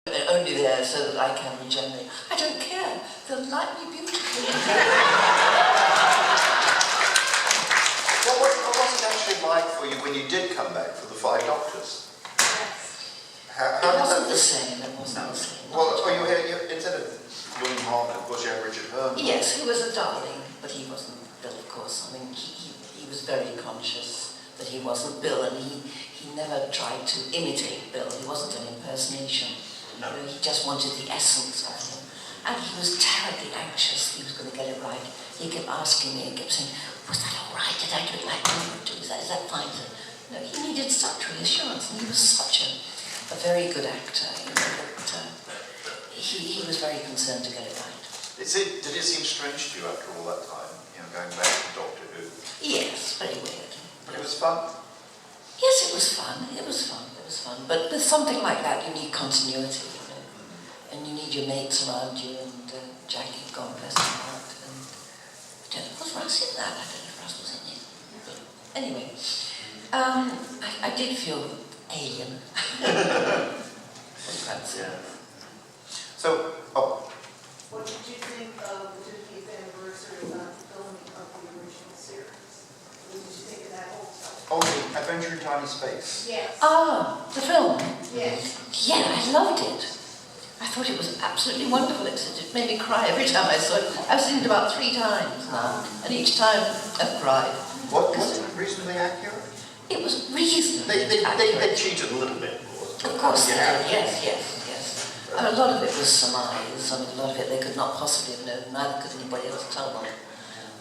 They're only there so that I can regenerate. I don't care. They'll like me beautifully. Well, what was it actually like for you when you did come back for the Five Doctors? It wasn't the same. It wasn't the same. Well, instead of William Hartnell, of course, you had Richard Herman. Yes, he was a darling, but he wasn't Bill, of course. I mean, he was very conscious that he wasn't Bill, and he never tried to imitate Bill. He wasn't an impersonation. No. You know, he just wanted the essence of him. And he was terribly anxious he was going to get it right. He kept asking me, he kept saying, was that all right? Did I do it like you would do? Is that fine? No, he needed such reassurance, and he was such a very good actor, you know, that he was very concerned to get it right. Did it seem strange to you after all that time, you know, going back to Doctor Who? Yes, very weird. But it was fun? Yes, it was fun. It was fun. It was fun. But with something like that, you need continuity, you know. And you need your mates around you, and Jackie, God bless her heart. And I don't know, was Russ in that? I don't know if Russ was in it. But anyway, I did feel alien. Yeah. So, What did you think of the 50th anniversary of the filming of the original series? What did you think of that whole stuff? oh, the Adventure in Tiny Space. Yes. Ah, the film. Yes. Yeah, I loved it. I thought it was absolutely wonderful. It made me cry every time I saw it. I've seen it about 3 times now, and each time I've cried. Was it reasonably accurate? It was reasonably They cheated a little bit. Of course they Yeah. did, yes. A lot of it was surmise. I mean, a lot of it they could not possibly have known, neither could anybody else tell them.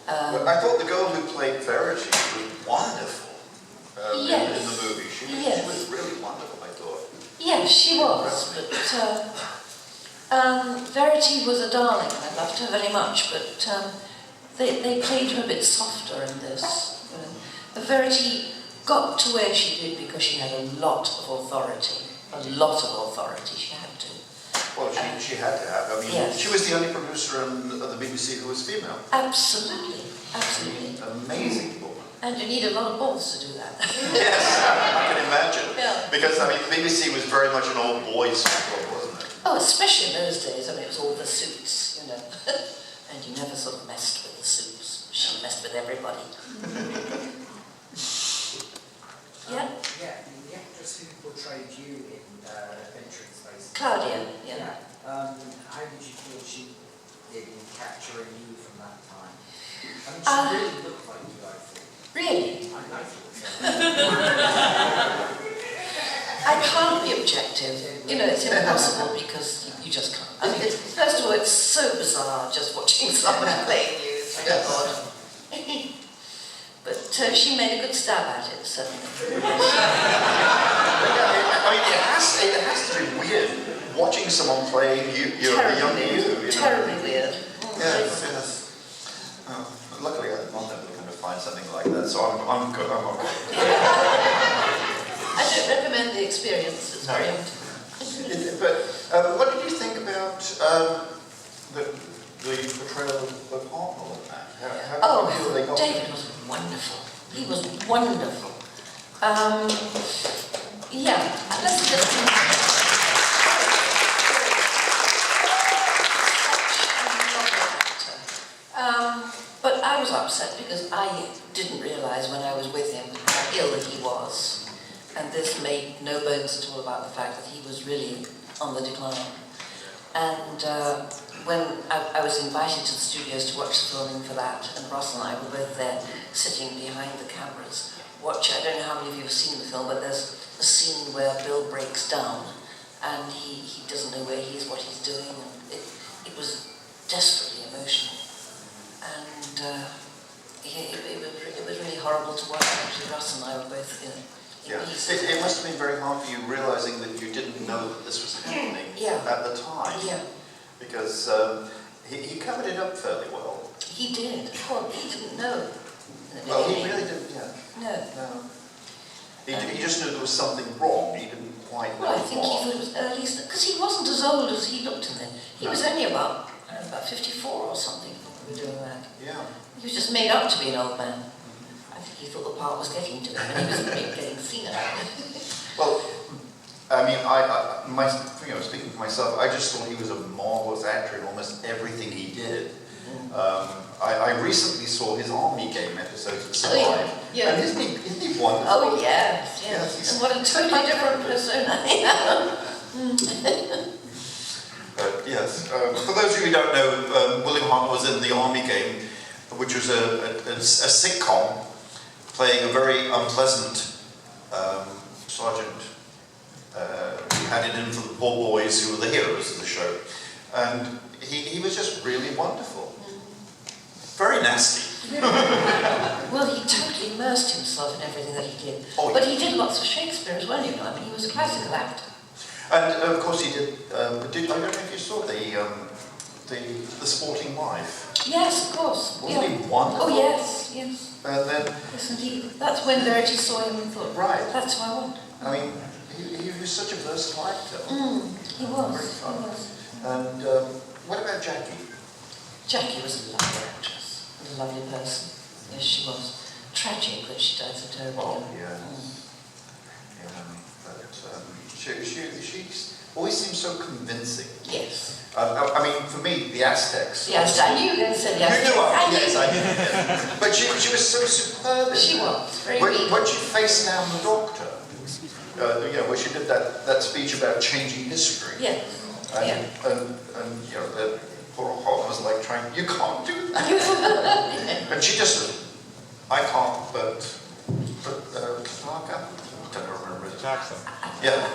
But I thought the girl who played Verity was wonderful Yes. in the movie. She was really wonderful, I thought. Yes, she was, but Verity was a darling. I loved her very much, but they played her a bit softer in this. Verity got to where she did because she had a lot of authority. A lot of authority, she had to. Well, she had to have. I mean, yes. She was the only producer in the BBC who was female. Absolutely, absolutely. Amazing woman. And you need a lot of balls to do that. Yes, I can imagine. Yeah. Because, I mean, BBC was very much an old boys club, wasn't it? Oh, especially in those days. I mean, it was all the suits, you know. And you never sort of messed with the suits. She messed with everybody. Yeah? Yeah, the actress who portrayed you in Adventure in Space. Claudia, yeah. How did you feel she did in capturing you from that time? I mean, she really looked like you, I thought. Really? I thought so. I can't be objective. You know, it's impossible because you just can't. I mean, first of all, it's so bizarre just watching someone playing you. It's like, God. But she made a good stab at it, certainly. I mean, it has to be weird watching someone play you, the younger you. Terribly weird. Yes. Luckily, I'm not never going to find something like that, so I'm good. I'm okay. I don't recommend the experience. It's very interesting. But what did you think about the portrayal of Hartnell in that? How did you feel they got David was wonderful. He was wonderful. Yeah, let's just... But I was upset because I didn't realise when I was with him how ill he was. And this made no bones at all about the fact that he was really on the decline. And when I was invited to the studios to watch the filming for that, and Ross and I were both there sitting behind the cameras. I don't know how many of you have seen the film, but there's a scene where Bill breaks down and he doesn't know where he is, what he's doing, and it was desperately emotional. And it was really horrible to watch. Actually, Russ and I were both in it. Yeah. It must have been very hard for you realising that you didn't know that this was happening at the time. Yeah. Because he covered it up fairly well. He did. Well, he didn't know. Well, he really didn't, No. He just knew there was something wrong. He didn't quite know. Well, I think he thought it was early, because he wasn't as old as he looked in then. He was only about 54 or something when we were doing that. Yeah. He was just made up to be an old man. I think he thought the part was getting to him, and he was getting senile. Well, I mean, speaking for myself, I just thought he was a marvelous actor in almost everything he did. I recently saw his Army Game episodes of Survive. Yeah. And isn't he wonderful? Oh, yes, Yes, yes. he's- And what a totally different persona. Yeah. Yes. For those of you who don't know, William Hartnell was in the Army Game, which was a sitcom playing a very unpleasant sergeant. He had it in for the poor boys who were the heroes of the show. And he was just really wonderful. Very nasty. Well, he totally immersed himself in everything that he did. Oh, But he did lots of Shakespeare as well, you know. I mean, he was a classical actor. And of course he did, I don't know if you saw the Sporting Life. Yes, of course. Wasn't Yeah. he wonderful? Oh, yes, yes. And then, Yes, indeed. That's when Verity saw him and thought, right, that's who I want. I mean, he was such a versatile actor. He was. Very He fun. was. And what about Jackie? Jackie was a lovely actress, and a lovely person. Yes, she was. Tragic that she died so terribly. Oh, young. yes. She always seems so convincing. Yes. I mean, for me, the Aztecs. Yes, I knew you were going to say You yes. knew I knew. yes, I knew. Yeah. But she was so superb. in She that. was. Very When weak. she faced down the Doctor, where she did that speech about changing history. Yes. And, Yeah. and poor Hot was like trying, you can't do that. And she just, I can't, but Clark, I don't remember his Jackson. Yeah,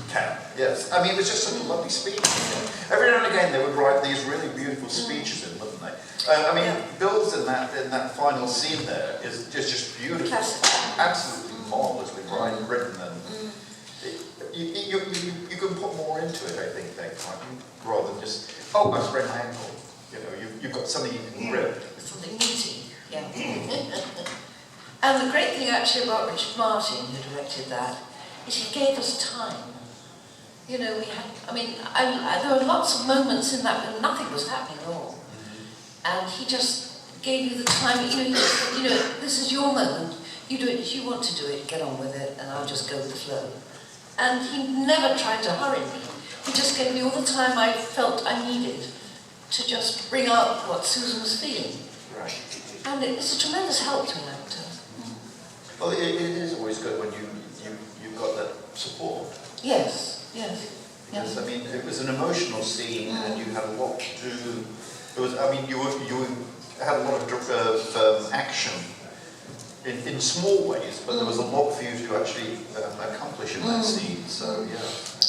can, yes. I mean, it was just such a lovely speech. Every now and again they would write these really beautiful speeches in, wouldn't they? I mean, Bill's in that final scene there is just beautiful. Classic. Absolutely marvellously written, and you can put more into it, I think, then, can't you? Rather than just, oh, I sprained my ankle. You know, you've got something you can rip. Something meaty. Yeah. And the great thing actually about Richard Martin, who directed that, is he gave us time. You know, we had, I mean, there were lots of moments in that when nothing was happening at all. And he just gave you the time, you know, he just said, you know, this is your moment. You do it if you want to do it, get on with it, and I'll just go with the flow. And he never tried to hurry me. He just gave me all the time I felt I needed to just bring out what Susan was feeling. Right. And it's a tremendous help to an actor. Well, it is always good when you've got that support. Yes, yes. Because, I mean, it was an emotional scene and you had a lot to do. It was, I mean, you had a lot of action in small ways, but there was a lot for you to actually accomplish in that scene, so yeah.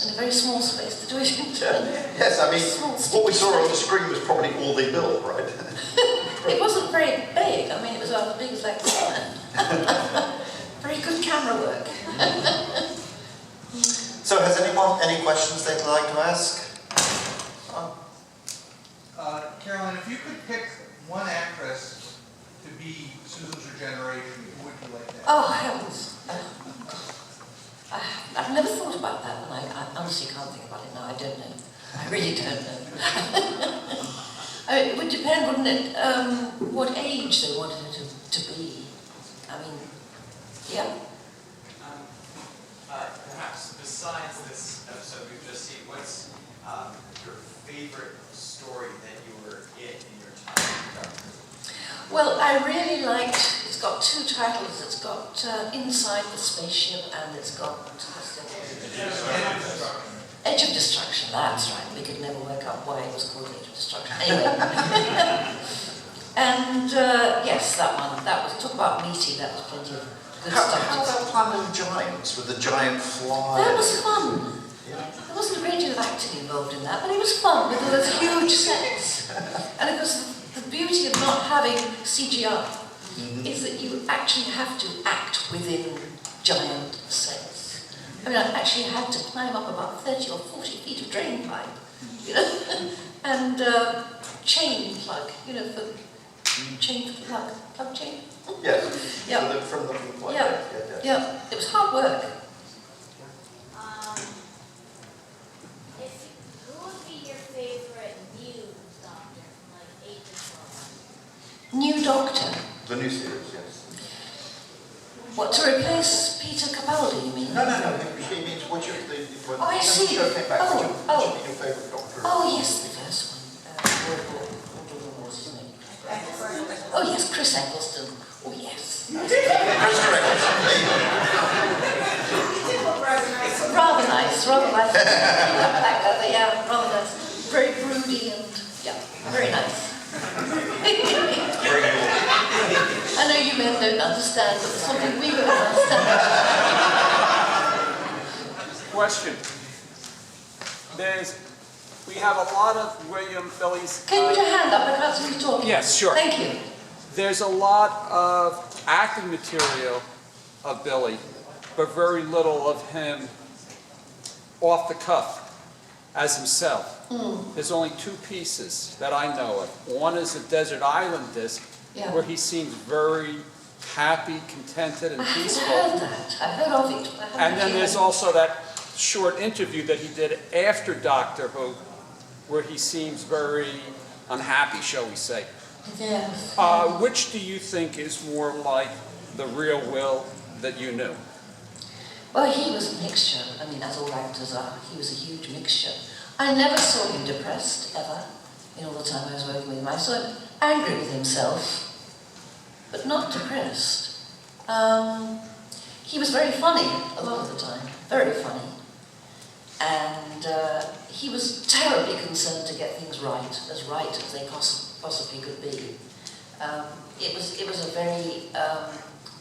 In a very small space to do it in. Yes, I mean, what we saw on the screen was probably all they built, right? It wasn't very big. I mean, it was about as big as like this. Very good camera work. So has anyone any questions they'd like to ask? Carole Ann, if you could pick one actress to be Susan's regeneration, who would you like that? Oh, heavens. I've never thought about that, and I honestly can't think about it now. I don't know. I really don't know. It would depend, wouldn't it, what age they wanted it to be. I mean, yeah. Perhaps besides this episode we've just seen, what's your favorite story that you were in your time? Well, I really liked, it's got two titles. It's got Inside the Spaceship and it's got Edge of Destruction, that's right. We could never work out why it was called Edge of Destruction. Anyway. And yes, that one, that was, talk about meaty, that was plenty of good How stuff. about Planet of Giants with the giant fly? That was fun. Yeah. There wasn't a great deal of acting involved in that, but it was fun with those huge sets. And of course, the beauty of not having CGI is that you actually have to act within giant sets. I mean, I actually had to climb up about 30 or 40 feet of drain pipe, you know, and chain plug, you know, for chain for the plug chain. Yes. Yeah. From the fly. Yeah. Yeah, it was hard work. Who would be your favorite new Doctor from like 8 to 12? New Doctor. The new series, yes. What, to replace Peter Capaldi, you mean? No. He means Which of the, when Oh, I the see. show came back, Oh, which oh. would be your favourite Doctor? Oh, yes, the first one. What's his name? Oh, yes, Chris Eccleston. Oh, yes. Resurrected. Rather nice, rather nice. Black leather, yeah, rather nice. Very broody and, yeah, very nice. Very cool. I know you men don't understand, but it's something we will understand. Question. We have a lot of William Billy's. Can you put your hand up? I can't see you talking. Yes, sure. Thank you. There's a lot of acting material of Billy, but very little of him off the cuff as himself. There's only two pieces that I know of. One is the Desert Island disc, Yeah. where he seems very happy, contented, and I haven't peaceful. heard that. I've heard of it. But I haven't And then actually there's heard also that short interview that he did after Doctor Who, where he seems very unhappy, shall we say. it. Yes. Which do you think is more like the real Will that you knew? Well, he was a mixture. I mean, as all actors are. He was a huge mixture. I never saw him depressed, ever, in all the time I was working with him. I saw him angry with himself, but not depressed. He was very funny a lot of the time, very funny. And he was terribly concerned to get things right as they possibly could be. It was a very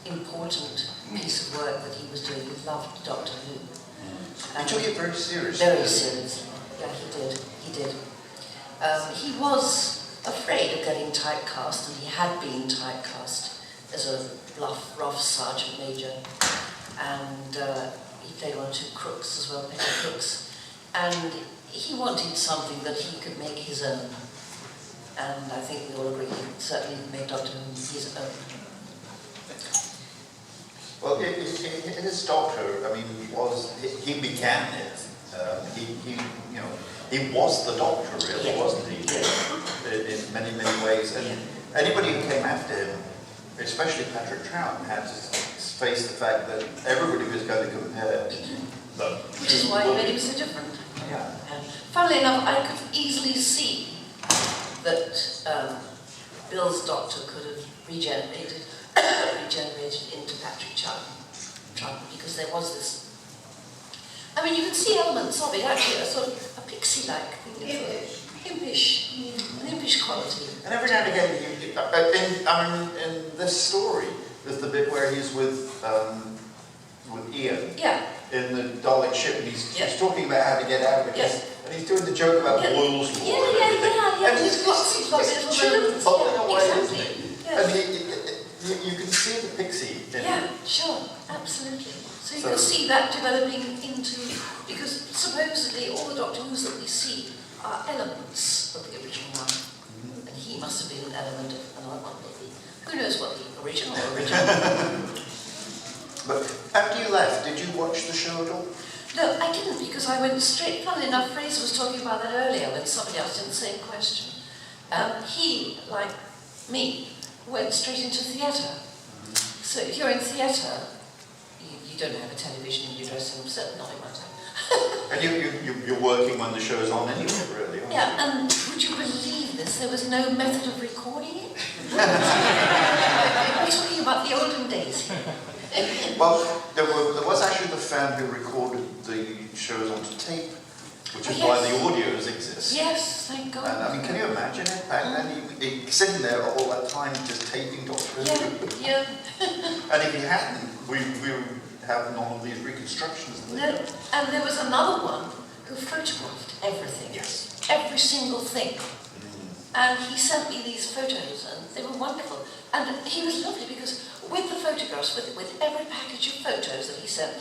important piece of work that he was doing. He loved Doctor Who. He took it very seriously. Very seriously. Yeah, he did. He was afraid of getting typecast, and he had been typecast as a rough sergeant major. And he played one or two crooks as well, petty crooks. And he wanted something that he could make his own. And I think we all agree he certainly made Doctor Who his own. Well, his Doctor, I mean, he began it. He was the Doctor, really, Yeah. wasn't he? Yeah. In many, many ways. And Yeah. anybody who came after him, especially Patrick Troughton, had to face the fact that everybody was going to compare them. Which is why he made him so different. Yeah. And funnily enough, I could easily see that Bill's Doctor could have regenerated into Patrick Troughton, because there was this. I mean, you can see elements of it actually, a sort of a pixie-like thing, an impish quality. And every now and again, in this story, there's the bit where he's with Ian. Yeah. In the Dalek ship, and he's Yes. talking about how to get out of it. Yes. And he's doing the joke about Yeah. Boyle's Law and everything. Yeah. And he's He's got it's little chilling, moments. bubbling Yeah, away, exactly. isn't he? Yes. And you can see the pixie in Yeah, him. sure, absolutely. So you So- can see that developing into, because supposedly all the Doctor Who's that we see are elements of the original one. And he must have been an element of another one, maybe. Who knows what the original. But after you left, did you watch the show at all? No, I didn't, because I went straight, funnily enough, Fraser was talking about that earlier when somebody asked him the same question. He, like me, went straight into theatre. So if you're in theatre, you don't have a television in your dressing room, certainly not in my time. And you're working when the show's on anyway, really, aren't you? Yeah, and would you believe this? There was no method of recording it. We're talking about the olden days here. Well, there was actually the fan who recorded the shows onto tape, which is why the audios exist. Yes, thank God. And I mean, can you imagine it back then? He sitting there all that time just taping Doctor Who. Yeah. And if he hadn't, we would have none of these reconstructions. No, and there was another one who photographed everything. Yes. Every single thing. And he sent me these photos, and they were wonderful. And he was lovely because with the photographs, with every package of photos that he sent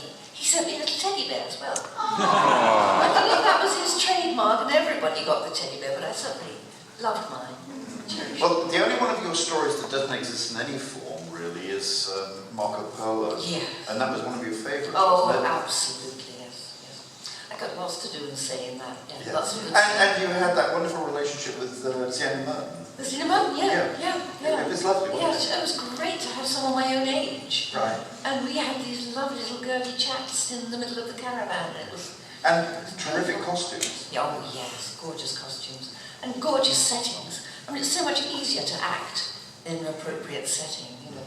me a little teddy bear as well. I don't know if that was his trademark, and everybody got the teddy bear, but I certainly loved mine. Cherished. Well, the only one of your stories that doesn't exist in any form, really, is Marco Polo. Yeah. And that was one of your favourites, Oh, wasn't it? absolutely, yes. I got lots to do in saying that. Yeah, Yeah. lots of good And you had that wonderful relationship with Sienna Merton. The cinema? Yeah. Yeah. It was lovely, Yeah, wasn't it was great to have someone my own age. Right. And we had these lovely little girly chats in the middle of the caravan. It was... And terrific costumes. Oh yes, gorgeous costumes. And gorgeous settings. I mean, it's so much easier to act in an appropriate setting, you know.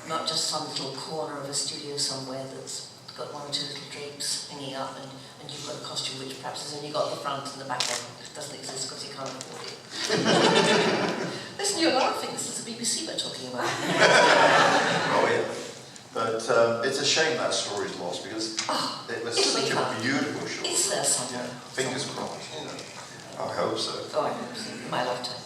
Not just some little corner of a studio somewhere that's got one or two little drapes hanging up and you've got a costume which perhaps has only got the front and the back end. It doesn't exist because you can't afford it. Listen, you're laughing. This is the BBC we're talking about. Oh yeah. But it's a shame that story's lost because it was it'll be such a fun. beautiful show. It's there somewhere. Yeah, fingers crossed. I hope so. Oh, I hope so. In my lifetime.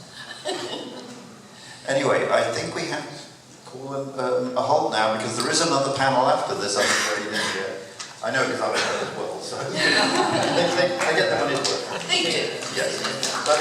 Anyway, I think we have to call a halt now because there is another panel after this, I'm afraid, in here. I know because I've heard as well, so I get the money's worth. They do. Yes. But,